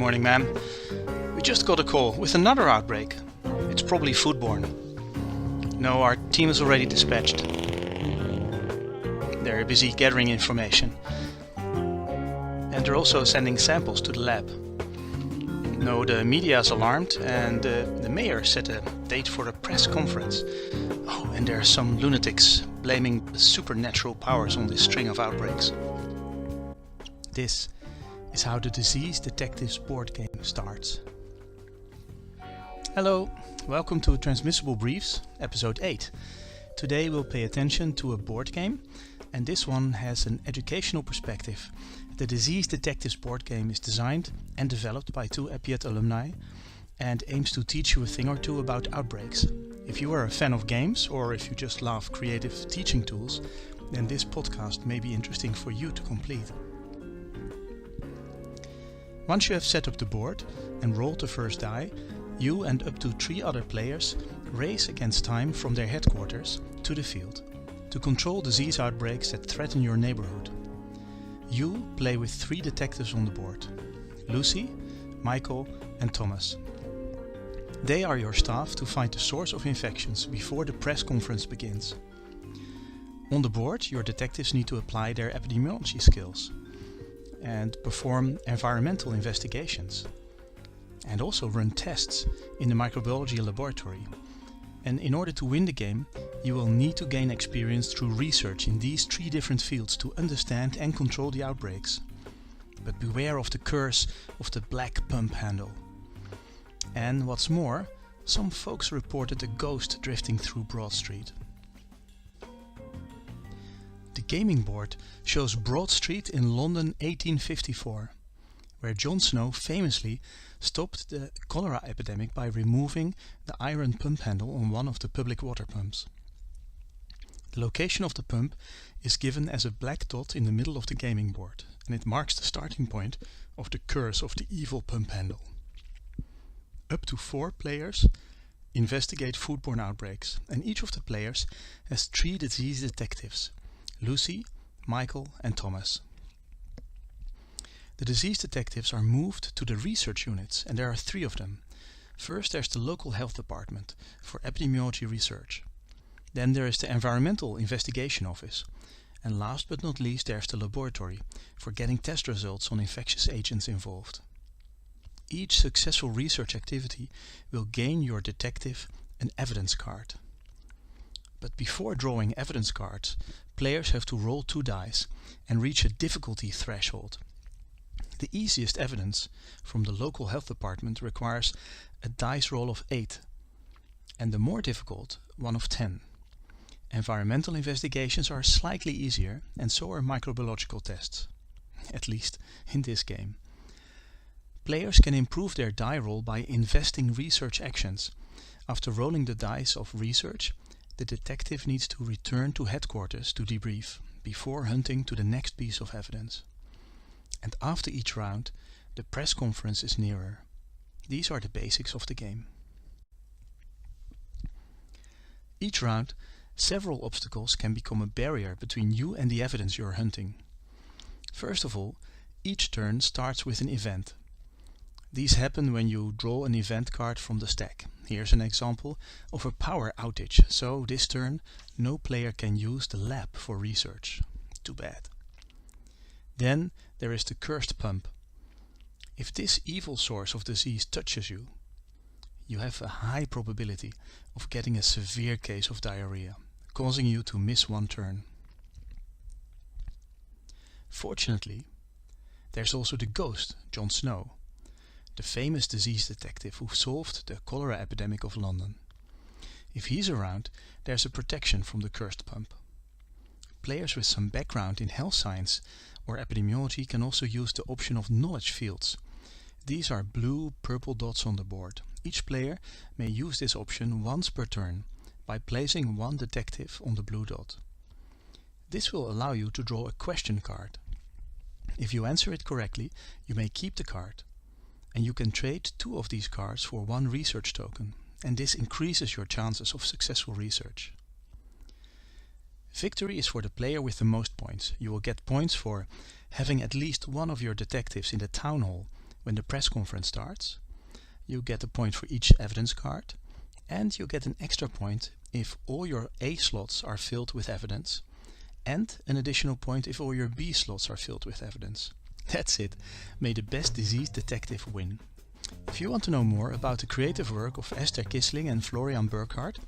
morning, ma'am. We just got a call with another outbreak. It's probably foodborne. No, our team is already dispatched. They're busy gathering information. And they're also sending samples to the lab. No, the media is alarmed and the mayor set a date for a press conference. Oh, and there are some lunatics blaming the supernatural powers on this string of outbreaks. This is how the Disease Detectives board game starts. Hello, welcome to Transmissible Briefs, episode 8. Today we'll pay attention to a board game, and this one has an educational perspective. The Disease Detectives board game is designed and developed by two EPIET alumni and aims to teach you a thing or two about outbreaks. If you are a fan of games or if you just love creative teaching tools, then this podcast may be interesting for you to complete. Once you have set up the board and rolled the first die, you and up to 3 other players race against time from their headquarters to the field to control disease outbreaks that threaten your neighborhood. You play with 3 detectives on the board: Lucy, Michael and Thomas. They are your staff to find the source of infections before the press conference begins. On the board, your detectives need to apply their epidemiology skills and perform environmental investigations and also run tests in the microbiology laboratory. And in order to win the game, you will need to gain experience through research in these 3 different fields to understand and control the outbreaks. But beware of the curse of the black pump handle. And what's more, some folks reported a ghost drifting through Broad Street. The gaming board shows Broad Street in London 1854, where Jon Snow famously stopped the cholera epidemic by removing the iron pump handle on one of the public water pumps. The location of the pump is given as a black dot in the middle of the gaming board, and it marks the starting point of the curse of the evil pump handle. Up to 4 players investigate foodborne outbreaks, and each of the players has 3 disease detectives: Lucy, Michael and Thomas. The disease detectives are moved to the research units, and there are 3 of them. First, there's the local health department for epidemiology research. Then there is the environmental investigation office. And last but not least, there's the laboratory for getting test results on infectious agents involved. Each successful research activity will gain your detective an evidence card. But before drawing evidence cards, players have to roll 2 dice and reach a difficulty threshold. The easiest evidence from the local health department requires a dice roll of 8, and the more difficult one of 10. Environmental investigations are slightly easier, and so are microbiological tests, at least in this game. Players can improve their die roll by investing research actions. After rolling the dice of research, the detective needs to return to headquarters to debrief before hunting to the next piece of evidence. And after each round, the press conference is nearer. These are the basics of the game. Each round, several obstacles can become a barrier between you and the evidence you are hunting. First of all, each turn starts with an event. These happen when you draw an event card from the stack. Here's an example of a power outage, so this turn no player can use the lab for research. Too bad. Then there is the cursed pump. If this evil source of disease touches you, you have a high probability of getting a severe case of diarrhea, causing you to miss 1 turn. Fortunately, there's also the ghost, Jon Snow, the famous disease detective who solved the cholera epidemic of London. If he's around, there's a protection from the cursed pump. Players with some background in health science or epidemiology can also use the option of knowledge fields. These are blue, purple dots on the board. Each player may use this option once per turn by placing 1 detective on the blue dot. This will allow you to draw a question card. If you answer it correctly, you may keep the card, and you can trade 2 of these cards for 1 research token, and this increases your chances of successful research. Victory is for the player with the most points. You will get points for having at least one of your detectives in the town hall when the press conference starts. You get a point for each evidence card, and you get an extra point if all your A slots are filled with evidence, and an additional point if all your B slots are filled with evidence. That's it. May the best disease detective win. If you want to know more about the creative work of Esther Kissling and Florian Burckhardt,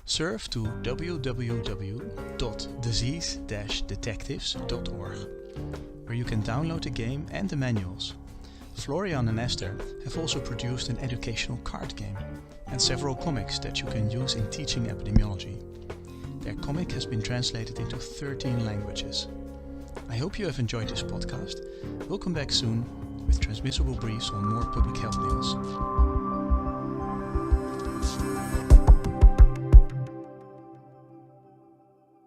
surf to www.disease-detectives.org, where you can download the game and the manuals. Florian and Esther have also produced an educational card game and several comics that you can use in teaching epidemiology. Their comic has been translated into 13 languages. I hope you have enjoyed this podcast. We'll come back soon with transmissible briefs on more public health news.